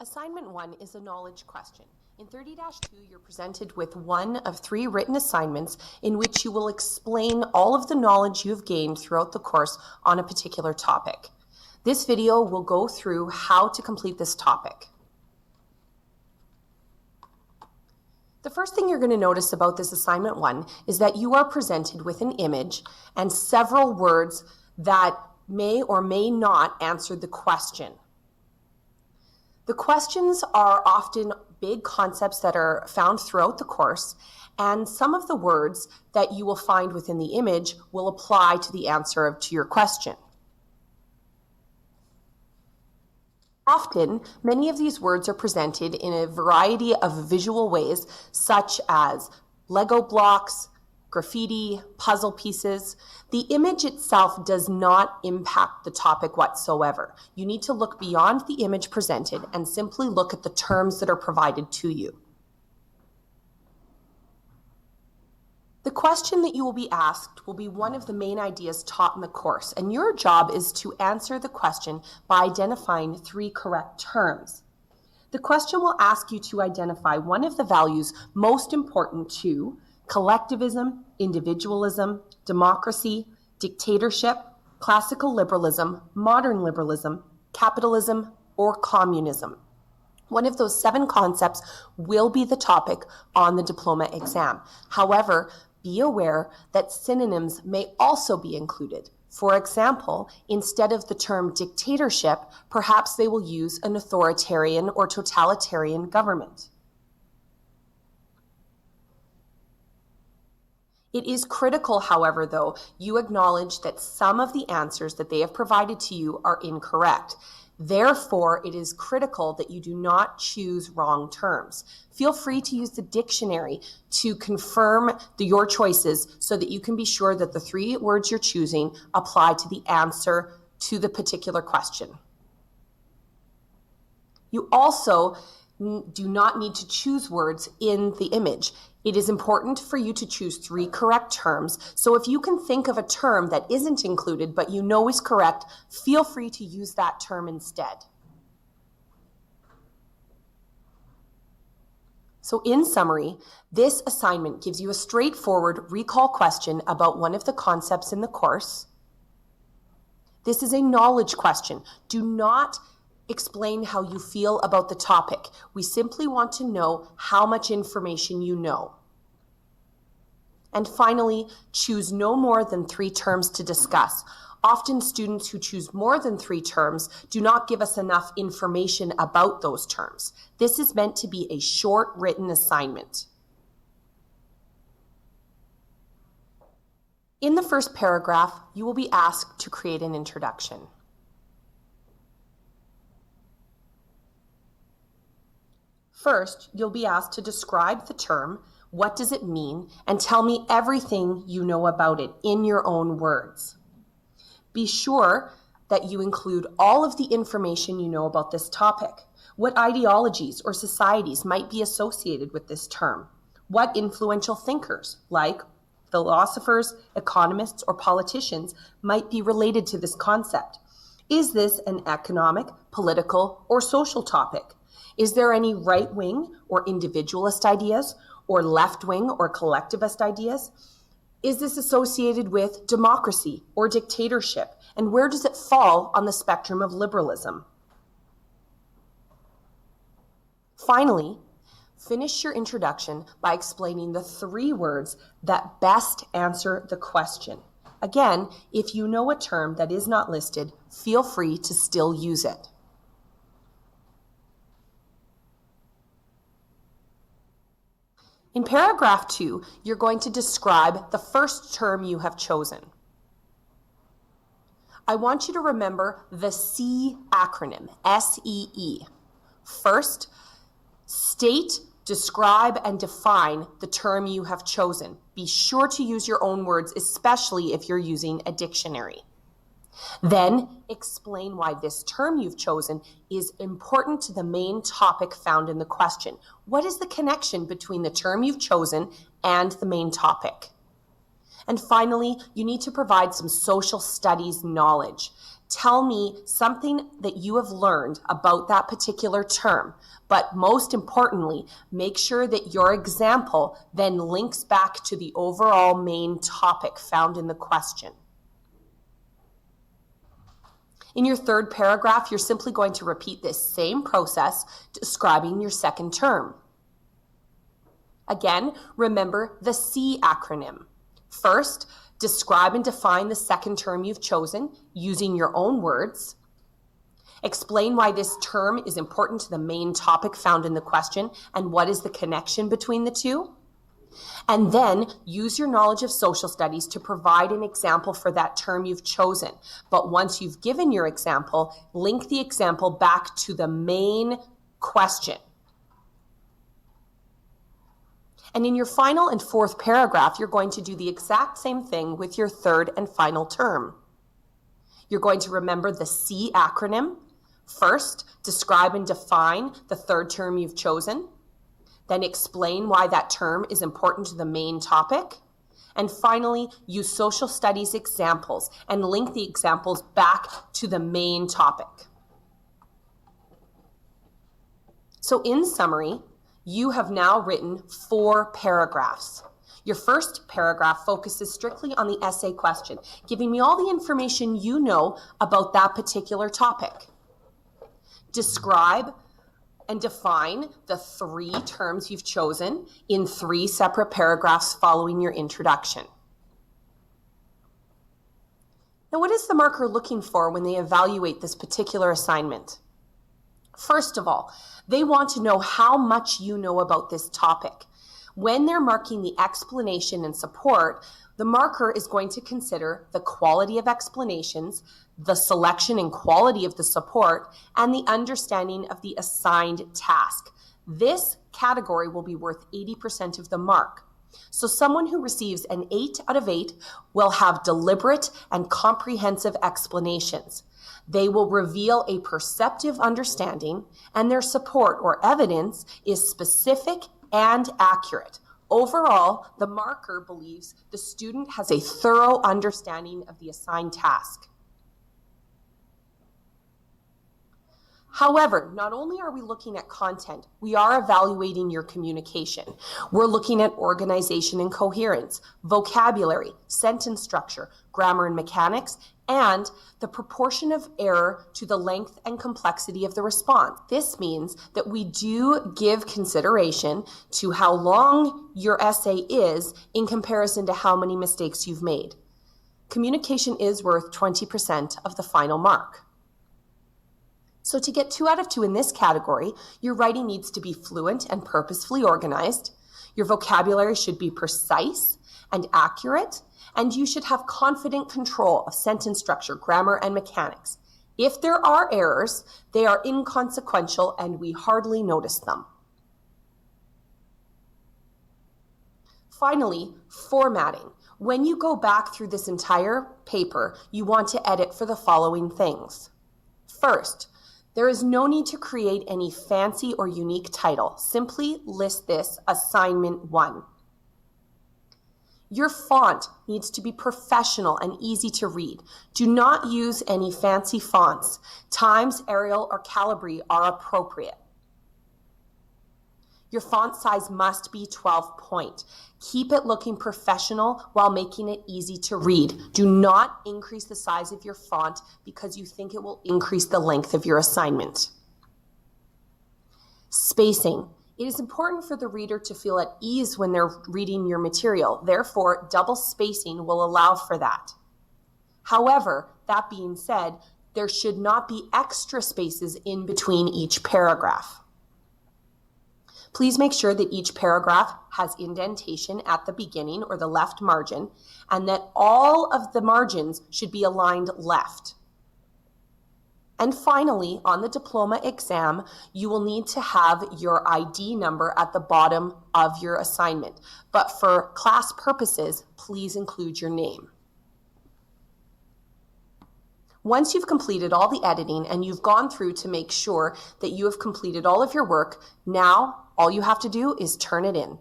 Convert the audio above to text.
Assignment 1 is a knowledge question. In 30-2, you're presented with one of 3 written assignments in which you will explain all of the knowledge you've gained throughout the course on a particular topic. This video will go through how to complete this topic. The first thing you're going to notice about this assignment 1 is that you are presented with an image and several words that may or may not answer the question. The questions are often big concepts that are found throughout the course, and some of the words that you will find within the image will apply to the answer to your question. Often, many of these words are presented in a variety of visual ways, such as Lego blocks, graffiti, puzzle pieces. The image itself does not impact the topic whatsoever. You need to look beyond the image presented and simply look at the terms that are provided to you. The question that you will be asked will be one of the main ideas taught in the course, and your job is to answer the question by identifying 3 correct terms. The question will ask you to identify one of the values most important to collectivism, individualism, democracy, dictatorship, classical liberalism, modern liberalism, capitalism, or communism. One of those 7 concepts will be the topic on the diploma exam. However, be aware that synonyms may also be included. For example, instead of the term dictatorship, perhaps they will use an authoritarian or totalitarian government. It is critical, however, though, you acknowledge that some of the answers that they have provided to you are incorrect. Therefore, it is critical that you do not choose wrong terms. Feel free to use the dictionary to confirm your choices so that you can be sure that the 3 words you're choosing apply to the answer to the particular question. You also do not need to choose words in the image. It is important for you to choose 3 correct terms. So if you can think of a term that isn't included but you know is correct, feel free to use that term instead. So in summary, this assignment gives you a straightforward recall question about one of the concepts in the course. This is a knowledge question. Do not explain how you feel about the topic. We simply want to know how much information you know. And finally, choose no more than 3 terms to discuss. Often students who choose more than 3 terms do not give us enough information about those terms. This is meant to be a short written assignment. In the first paragraph, you will be asked to create an introduction. First, you'll be asked to describe the term, what does it mean, and tell me everything you know about it in your own words. Be sure that you include all of the information you know about this topic. What ideologies or societies might be associated with this term? What influential thinkers, like philosophers, economists, or politicians, might be related to this concept? Is this an economic, political, or social topic? Is there any right-wing or individualist ideas, or left-wing or collectivist ideas? Is this associated with democracy or dictatorship? And where does it fall on the spectrum of liberalism? Finally, finish your introduction by explaining the 3 words that best answer the question. Again, if you know a term that is not listed, feel free to still use it. In paragraph 2, you're going to describe the first term you have chosen. I want you to remember the SEE acronym, S-E-E. First, state, describe, and define the term you have chosen. Be sure to use your own words, especially if you're using a dictionary. Then, explain why this term you've chosen is important to the main topic found in the question. What is the connection between the term you've chosen and the main topic? And finally, you need to provide some social studies knowledge. Tell me something that you have learned about that particular term, but most importantly, make sure that your example then links back to the overall main topic found in the question. In your third paragraph, you're simply going to repeat this same process, describing your second term. Again, remember the C acronym. First, describe and define the second term you've chosen using your own words. Explain why this term is important to the main topic found in the question and what is the connection between the two. And then use your knowledge of social studies to provide an example for that term you've chosen. But once you've given your example, link the example back to the main question. And in your final and fourth paragraph, you're going to do the exact same thing with your third and final term. You're going to remember the C acronym. First, describe and define the third term you've chosen. Then explain why that term is important to the main topic. And finally, use social studies examples and link the examples back to the main topic. So in summary, you have now written 4 paragraphs. Your first paragraph focuses strictly on the essay question, giving me all the information you know about that particular topic. Describe and define the 3 terms you've chosen in 3 separate paragraphs following your introduction. Now, what is the marker looking for when they evaluate this particular assignment? First of all, they want to know how much you know about this topic. When they're marking the explanation and support, the marker is going to consider the quality of explanations, the selection and quality of the support, and the understanding of the assigned task. This category will be worth 80% of the mark. So someone who receives an 8 out of 8 will have deliberate and comprehensive explanations. They will reveal a perceptive understanding, and their support or evidence is specific and accurate. Overall, the marker believes the student has a thorough understanding of the assigned task. However, not only are we looking at content, we are evaluating your communication. We're looking at organization and coherence, vocabulary, sentence structure, grammar and mechanics, and the proportion of error to the length and complexity of the response. This means that we do give consideration to how long your essay is in comparison to how many mistakes you've made. Communication is worth 20% of the final mark. So to get 2 out of 2 in this category, your writing needs to be fluent and purposefully organized. Your vocabulary should be precise and accurate, and you should have confident control of sentence structure, grammar, and mechanics. If there are errors, they are inconsequential and we hardly notice them. Finally, formatting. When you go back through this entire paper, you want to edit for the following things. First, there is no need to create any fancy or unique title. Simply list this Assignment 1. Your font needs to be professional and easy to read. Do not use any fancy fonts. Times, Arial, or Calibri are appropriate. Your font size must be 12 point. Keep it looking professional while making it easy to read. Do not increase the size of your font because you think it will increase the length of your assignment. Spacing. It is important for the reader to feel at ease when they're reading your material. Therefore, double spacing will allow for that. However, that being said, there should not be extra spaces in between each paragraph. Please make sure that each paragraph has indentation at the beginning or the left margin, and that all of the margins should be aligned left. And finally, on the diploma exam, you will need to have your ID number at the bottom of your assignment. But for class purposes, please include your name. Once you've completed all the editing and you've gone through to make sure that you have completed all of your work, now all you have to do is turn it in.